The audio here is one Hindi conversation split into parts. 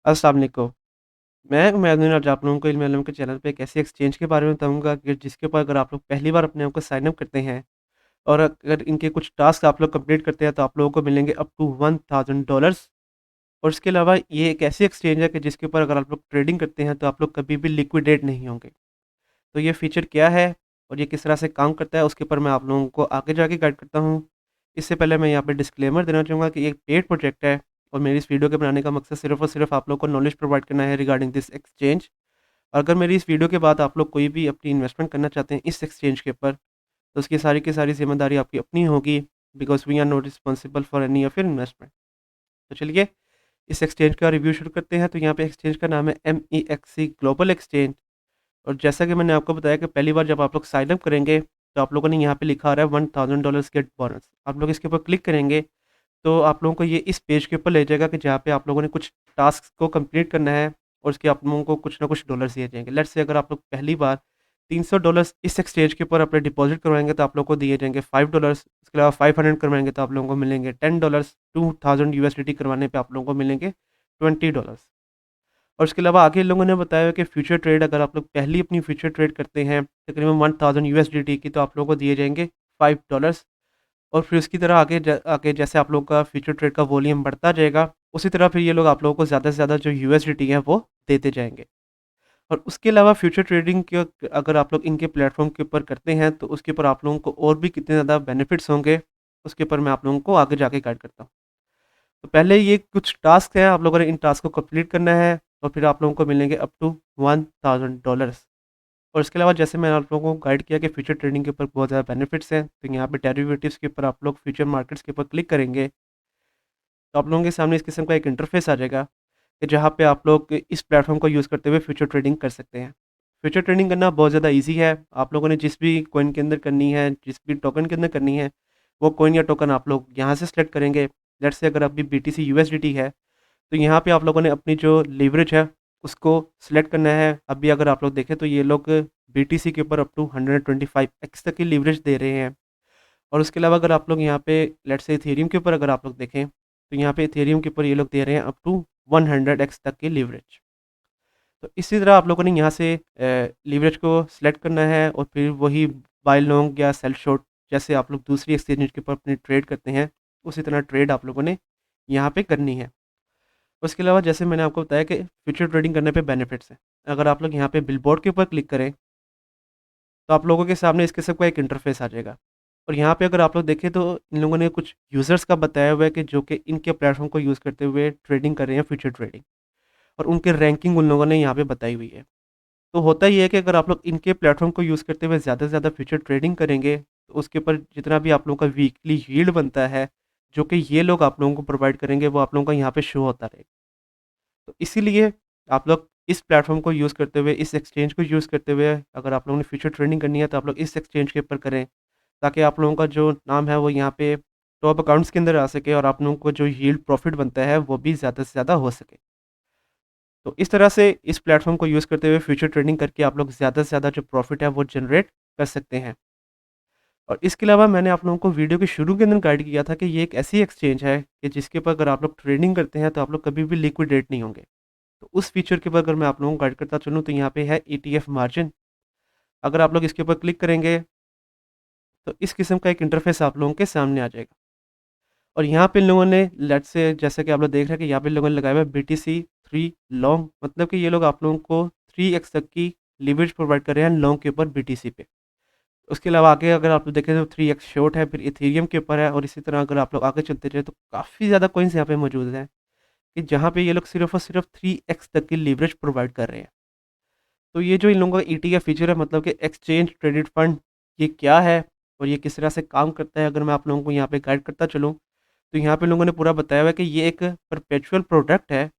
अस्सलाम वालेकुम। मैं उमैदुन आज आप लोगों को इल्म इलम के चैनल पे एक ऐसी एक्सचेंज के बारे में बताऊँगा कि जिसके ऊपर अगर आप लोग पहली बार अपने आप को साइन अप करते हैं और अगर इनके कुछ टास्क आप लोग कंप्लीट करते हैं तो आप लोगों को मिलेंगे अप टू $1000। और इसके अलावा ये एक ऐसी एक्सचेंज है कि जिसके ऊपर अगर आप लोग ट्रेडिंग करते हैं तो आप लोग कभी भी लिक्विडेट नहीं होंगे। तो ये फीचर क्या है और ये किस तरह से काम करता है उसके ऊपर मैं आप लोगों को आगे जाके गाइड करता हूँ। इससे पहले मैं यहाँ पे डिस्क्लेमर देना चाहूँगा कि ये एक पेड प्रोजेक्ट है और मेरी इस वीडियो के बनाने का मकसद सिर्फ़ और सिर्फ़ आप लोग को नॉलेज प्रोवाइड करना है रिगार्डिंग दिस एक्सचेंज। अगर मेरी इस वीडियो के बाद आप लोग कोई भी अपनी इन्वेस्टमेंट करना चाहते हैं इस एक्सचेंज के ऊपर, तो उसकी सारी की सारी ज़िम्मेदारी आपकी अपनी होगी because we are not responsible for any of your investment. तो चलिए इस एक्सचेंज का रिव्यू शुरू करते हैं। तो यहाँ पे एक्सचेंज का नाम है MEXC ग्लोबल एक्सचेंज। और जैसा कि मैंने आपको बताया कि पहली बार जब आप लोग साइन अप करेंगे, तो आप लोगों ने यहाँ पे लिखा आ रहा है $1000 गेट बोनस। आप लोग इसके ऊपर क्लिक करेंगे, तो आप लोगों को ये इस पेज के ऊपर ले जाएगा कि जहाँ पे आप लोगों ने कुछ टास्क को कंप्लीट करना है और उसके आप लोगों को कुछ ना कुछ डॉलर्स दिए जाएँगे। लेट्स से अगर आप लोग पहली बार $300 इस एक्सचेंज के ऊपर अपने डिपॉज़िट करवाएँगे तो आप लोगों को दिए जाएँगे $5। इसके अलावा 500 करवाएँगे तो आप लोगों को मिलेंगे $10। 2000 USDT करवाने पे आप लोगों को मिलेंगे $20। और उसके अलावा आगे लोगों ने बताया है कि फ्यूचर ट्रेड अगर आप लोग पहली अपनी फ्यूचर ट्रेड करते हैं तकरीबन 1000 यूएसडीटी की, तो आप लोगों को दिए जाएंगे $5। और फिर उसकी तरह आगे जैसे आप लोगों का फ्यूचर ट्रेड का वॉल्यूम बढ़ता जाएगा, उसी तरह फिर ये लोग आप लोगों को ज़्यादा से ज़्यादा जो यूएसडीटी है वो देते जाएंगे। और उसके अलावा फ्यूचर ट्रेडिंग के अगर आप लोग इनके प्लेटफॉर्म के ऊपर करते हैं तो उसके ऊपर आप लोगों को और भी कितने ज़्यादा बेनिफिट्स होंगे, उसके ऊपर मैं आप लोगों को आगे जाके गाइड करता हूँ। तो पहले ये कुछ टास्क हैं, आप लोगों ने इन टास्क को कंप्लीट करना है और फिर आप लोगों को मिलेंगे अप टू $1000। और इसके अलावा जैसे मैंने आप लोगों को गाइड किया कि फ्यूचर ट्रेडिंग के ऊपर बहुत ज़्यादा बेनिफिट्स हैं, तो यहाँ पे डेरिवेटिव्स के ऊपर आप लोग फ्यूचर मार्केट्स के ऊपर क्लिक करेंगे, तो आप लोगों के सामने इस किस्म का एक इंटरफेस आ जाएगा कि जहाँ पे आप लोग इस प्लेटफॉर्म को यूज़ करते हुए फ्यूचर ट्रेडिंग कर सकते हैं। फ्यूचर ट्रेडिंग करना बहुत ज़्यादा ईजी है। आप लोगों ने जिस भी कॉइन के अंदर करनी है, जिस भी टोकन के अंदर करनी है, वो कॉइन या टोकन आप लोग यहाँ से सेलेक्ट करेंगे। लेट्स से अगर अभी BTC USDT है, तो यहाँ पे आप लोगों ने अपनी जो लीवरेज है उसको सिलेक्ट करना है। अभी अगर आप लोग देखें तो ये लोग BTC के ऊपर अप टू 125x तक की लीवरेज दे रहे हैं। और उसके अलावा अगर आप लोग यहाँ पे लेट्स से इथेरियम के ऊपर अगर आप लोग देखें, तो यहाँ पे इथेरियम के ऊपर ये लोग दे रहे हैं अप टू 100x तक की लीवरेज। तो इसी तरह आप लोगों ने यहाँ से लीवरेज को सिलेक्ट करना है और फिर वही बाय लॉन्ग या सेल शॉर्ट जैसे आप लोग दूसरी एक्सचेंज के ऊपर अपनी ट्रेड करते हैं, उसी तरह ट्रेड आप लोगों ने यहाँ पे करनी है। उसके अलावा जैसे मैंने आपको बताया कि फ्यूचर ट्रेडिंग करने पे बेनिफिट्स हैं। अगर आप लोग यहाँ पे बिलबोर्ड के ऊपर क्लिक करें, तो आप लोगों के सामने इस किस्म का एक इंटरफेस आ जाएगा। और यहाँ पे अगर आप लोग देखें तो इन लोगों ने कुछ यूज़र्स का बताया हुआ है कि जो कि इनके प्लेटफ़ॉर्म को यूज़ करते हुए ट्रेडिंग कर रहे हैं फ्यूचर ट्रेडिंग, और उनके रैंकिंग उन लोगों ने यहाँ पे बताई हुई है। तो होता ये है कि अगर आप लोग इनके प्लेटफ़ॉर्म को यूज़ करते हुए ज़्यादा से ज़्यादा फ्यूचर ट्रेडिंग करेंगे, तो उसके ऊपर जितना भी आप लोगों का वीकली यील्ड बनता है, जो कि ये लोग आप लोगों को प्रोवाइड करेंगे, वो आप लोगों का यहाँ पे शो होता रहेगा। तो इसीलिए आप लोग इस प्लेटफ़ॉर्म को यूज़ करते हुए, इस एक्सचेंज को यूज़ करते हुए अगर आप लोगों ने फ्यूचर ट्रेडिंग करनी है, तो आप लोग इस एक्सचेंज के ऊपर करें, ताकि आप लोगों का जो नाम है वो यहाँ पे टॉप अकाउंट्स के अंदर आ सके और आप लोगों को जो यील्ड प्रॉफ़िट बनता है, वो भी ज़्यादा से ज़्यादा हो सके। तो इस तरह से इस प्लेटफ़ॉर्म को यूज़ करते हुए फ्यूचर ट्रेडिंग करके आप लोग ज़्यादा से ज़्यादा जो प्रॉफ़िट है, वो जनरेट कर सकते हैं। और इसके अलावा मैंने आप लोगों को वीडियो के शुरू के अंदर गाइड किया था कि ये एक ऐसी एक्सचेंज है कि जिसके ऊपर अगर आप लोग ट्रेडिंग करते हैं, तो आप लोग कभी भी लिक्विडेट नहीं होंगे। तो उस फीचर के ऊपर अगर मैं आप लोगों को गाइड करता चलूँ, तो यहाँ पे है ETF मार्जिन। अगर आप लोग इसके ऊपर क्लिक करेंगे, तो इस किस्म का एक इंटरफेस आप लोगों के सामने आ जाएगा। और यहाँ पे इन लोगों ने लेट्स से जैसा कि आप लोग देख रहे हैं कि यहाँ पे लोगों ने लगाया हुआ है BTC 3 लॉन्ग, मतलब कि ये लोग आप लोगों को 3x तक की लीवरेज प्रोवाइड कर रहे हैं लॉन्ग के ऊपर BTC पे। उसके अलावा आगे अगर आप लोग देखें तो 3x शॉर्ट है, फिर इथेरियम के ऊपर है, और इसी तरह अगर आप लोग आगे चलते जाए तो काफ़ी ज़्यादा कॉइन्स यहाँ पे मौजूद हैं कि जहाँ पे ये लोग सिर्फ़ और सिर्फ 3x तक की लीवरेज प्रोवाइड कर रहे हैं। तो ये जो इन लोगों का ETF फीचर है, मतलब कि एक्सचेंज ट्रेडेड फंड, ये क्या है और ये किस तरह से काम करता है, अगर मैं आप लोगों को यहाँ पे गाइड करता चलूँ, तो यहाँ पे लोगों ने पूरा बताया हुआ है कि ये एक परपेचुअल प्रोडक्ट है।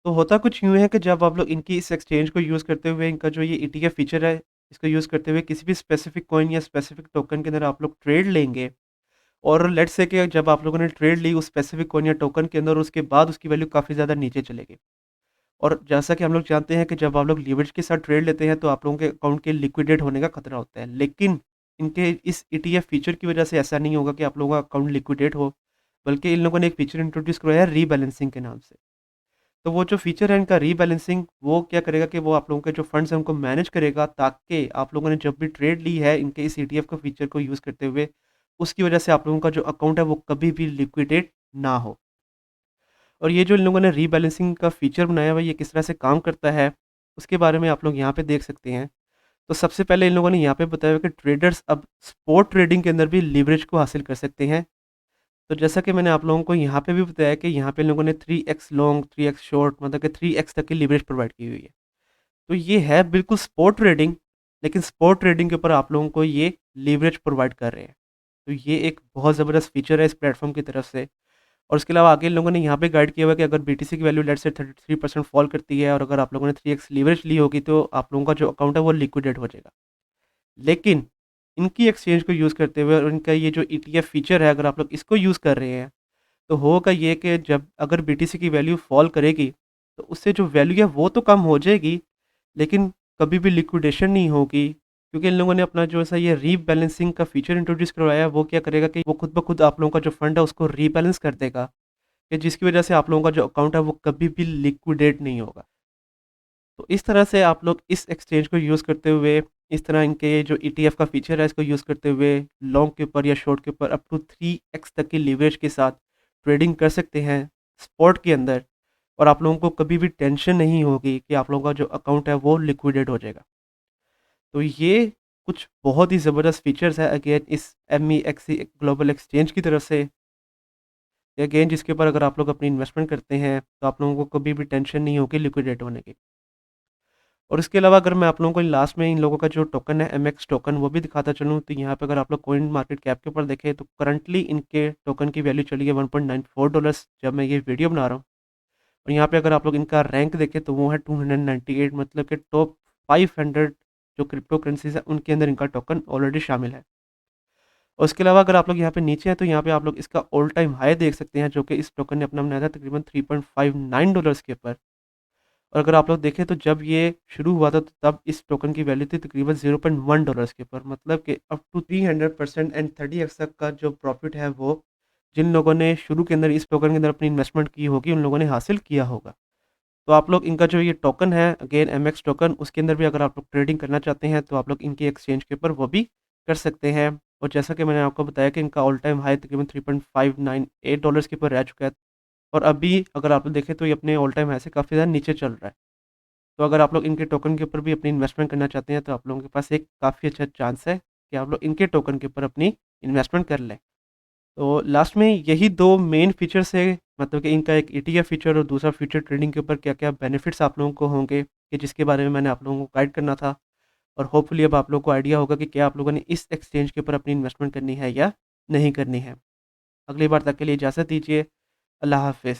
तो होता कुछ यूँ है कि जब आप लोग इनकी इस एक्सचेंज को यूज़ करते हुए इनका जो ये ETF फीचर है, इसको यूज़ करते हुए किसी भी स्पेसिफिक कॉइन या स्पेसिफिक टोकन के अंदर आप लोग ट्रेड लेंगे, और लेट्स से कि जब आप लोगों ने ट्रेड ली उस स्पेसिफिक कॉइन या टोकन के अंदर, उसके बाद उसकी वैल्यू काफ़ी ज़्यादा नीचे चलेगी। और जैसा कि हम लोग जानते हैं कि जब आप लोग लीवरेज के साथ ट्रेड लेते हैं, तो आप लोगों के अकाउंट के लिक्विडेट होने का खतरा होता है। लेकिन इनके इस ETF फीचर की वजह से ऐसा नहीं होगा कि आप लोगों का अकाउंट लिक्विडेट हो, बल्कि इन लोगों ने एक फीचर इंट्रोड्यूस करवाया है रीबैलेंसिंग के नाम से। तो वो जो फ़ीचर है इनका रीबैलेंसिंग, वो क्या करेगा कि वो आप लोगों के जो फंड्स हैं उनको मैनेज करेगा, ताकि आप लोगों ने जब भी ट्रेड ली है इनके इस ईटीएफ का फ़ीचर को यूज़ करते हुए, उसकी वजह से आप लोगों का जो अकाउंट है वो कभी भी लिक्विडेट ना हो। और ये जो इन लोगों ने रीबैलेंसिंग का फ़ीचर बनाया हुआ है, ये किस तरह से काम करता है, उसके बारे में आप लोग यहाँ पे देख सकते हैं। तो सबसे पहले इन लोगों ने यहाँ पे बताया हुआ है कि ट्रेडर्स अब स्पॉट ट्रेडिंग के अंदर भी लीवरेज को हासिल कर सकते हैं। तो जैसा कि मैंने आप लोगों को यहाँ पे भी बताया कि यहाँ पे इन लोगों ने 3x लॉन्ग, 3x शॉर्ट, मतलब कि 3x तक की लीवरेज प्रोवाइड की हुई है। तो ये है बिल्कुल स्पॉट ट्रेडिंग, लेकिन स्पॉट ट्रेडिंग के ऊपर आप लोगों को ये लीवरेज प्रोवाइड कर रहे हैं। तो ये एक बहुत ज़बरदस्त फीचर है इस प्लेटफॉर्म की तरफ से। और उसके अलावा आगे इन लोगों ने यहाँ पे गाइड किया हुआ है कि अगर बीटीसी की वैल्यू लेट्स से 33% फॉल करती है और अगर आप लोगों ने 3x लीवरेज ली होगी, तो आप लोगों का जो अकाउंट है वो लिक्विडेट हो जाएगा। लेकिन इनकी एक्सचेंज को यूज़ करते हुए और इनका ये जो ईटीएफ फीचर है, अगर आप लोग इसको यूज़ कर रहे हैं, तो होगा ये कि जब अगर बीटीसी की वैल्यू फॉल करेगी, तो उससे जो वैल्यू है वो तो कम हो जाएगी, लेकिन कभी भी लिक्विडेशन नहीं होगी। क्योंकि इन लोगों ने अपना जो ऐसा ये रीबैलेंसिंग का फीचर इंट्रोड्यूस करवाया है, वो क्या करेगा कि वो खुद ब खुद आप लोगों का जो फंड है उसको रीबैलेंस कर देगा, कि जिसकी वजह से आप लोगों का जो अकाउंट है वो कभी भी लिक्विडेट नहीं होगा। तो इस तरह से आप लोग इस एक्सचेंज को यूज़ करते हुए, इस तरह इनके जो ईटीएफ का फीचर है इसको यूज़ करते हुए, लॉन्ग के ऊपर या शॉर्ट के ऊपर अप टू 3x तक की लीवरेज के साथ ट्रेडिंग कर सकते हैं स्पॉट के अंदर। और आप लोगों को कभी भी टेंशन नहीं होगी कि आप लोगों का जो अकाउंट है वो लिक्विडेट हो जाएगा। तो ये कुछ बहुत ही ज़बरदस्त फीचर्स है अगेन इस एमईएक्सी ग्लोबल एक्सचेंज की तरफ से, अगेन जिसके ऊपर अगर आप लोग अपनी इन्वेस्टमेंट करते हैं तो आप लोगों को कभी भी टेंशन नहीं होगी लिक्विडेट होने की। और इसके अलावा अगर मैं आप लोगों को लास्ट में इन लोगों का जो टोकन है एमएक्स टोकन वो भी दिखाता चलूँ, तो यहाँ पे अगर आप लोग कॉइन मार्केट कैप के ऊपर देखें, तो करंटली इनके टोकन की वैल्यू चली है $1.94 जब मैं ये वीडियो बना रहा हूँ। और यहाँ पे अगर आप लोग इनका रैंक देखें तो वो है 298, मतलब कि टॉप 500 जो क्रिप्टो करेंसीज है उनके अंदर इनका टोकन ऑलरेडी शामिल है। और उसके अलावा अगर आप लोग यहाँ पे नीचे हैं तो यहाँ पे आप लोग इसका ऑल टाइम हाई देख सकते हैं, जो कि इस टोकन ने अपना बनाया था तकरीबन $3.59 के ऊपर। और अगर आप लोग देखें तो जब ये शुरू हुआ था तो तब इस टोकन की वैल्यू थी तकरीबन $0.1 के ऊपर, मतलब कि अप टू 300% एंड 30x तक का जो प्रॉफिट है वो जिन लोगों ने शुरू के अंदर इस टोकन के अंदर अपनी इन्वेस्टमेंट की होगी उन लोगों ने हासिल किया होगा। तो आप लोग इनका जो ये टोकन है अगेन एमएक्स टोकन, उसके अंदर भी अगर आप लोग ट्रेडिंग करना चाहते हैं तो आप लोग इनकी एक्सचेंज के ऊपर वो भी कर सकते हैं। और जैसा कि मैंने आपको बताया कि इनका ऑल टाइम हाई तकरीबन $3.598 के ऊपर रह चुका है। और अभी अगर आप लोग देखें तो ये अपने ऑल टाइम हाई से काफ़ी ज़्यादा नीचे चल रहा है। तो अगर आप लोग इनके टोकन के ऊपर भी अपनी इन्वेस्टमेंट करना चाहते हैं तो आप लोगों के पास एक काफ़ी अच्छा चांस है कि आप लोग इनके टोकन के ऊपर अपनी इन्वेस्टमेंट कर लें। तो लास्ट में यही 2 मेन फीचर्स है, मतलब कि इनका एक ईटीएफ फीचर और दूसरा फ्यूचर ट्रेडिंग के ऊपर क्या-क्या बेनिफिट्स आप लोगों को होंगे, कि जिसके बारे में मैंने आप लोगों को गाइड करना था। और होपफुली अब आप लोगों को आइडिया होगा कि क्या आप लोगों ने इस एक्सचेंज के ऊपर अपनी इन्वेस्टमेंट करनी है या नहीं करनी है। अगली बार तक के लिए इजाज़त दीजिए। अल्लाह हाफ़िज़।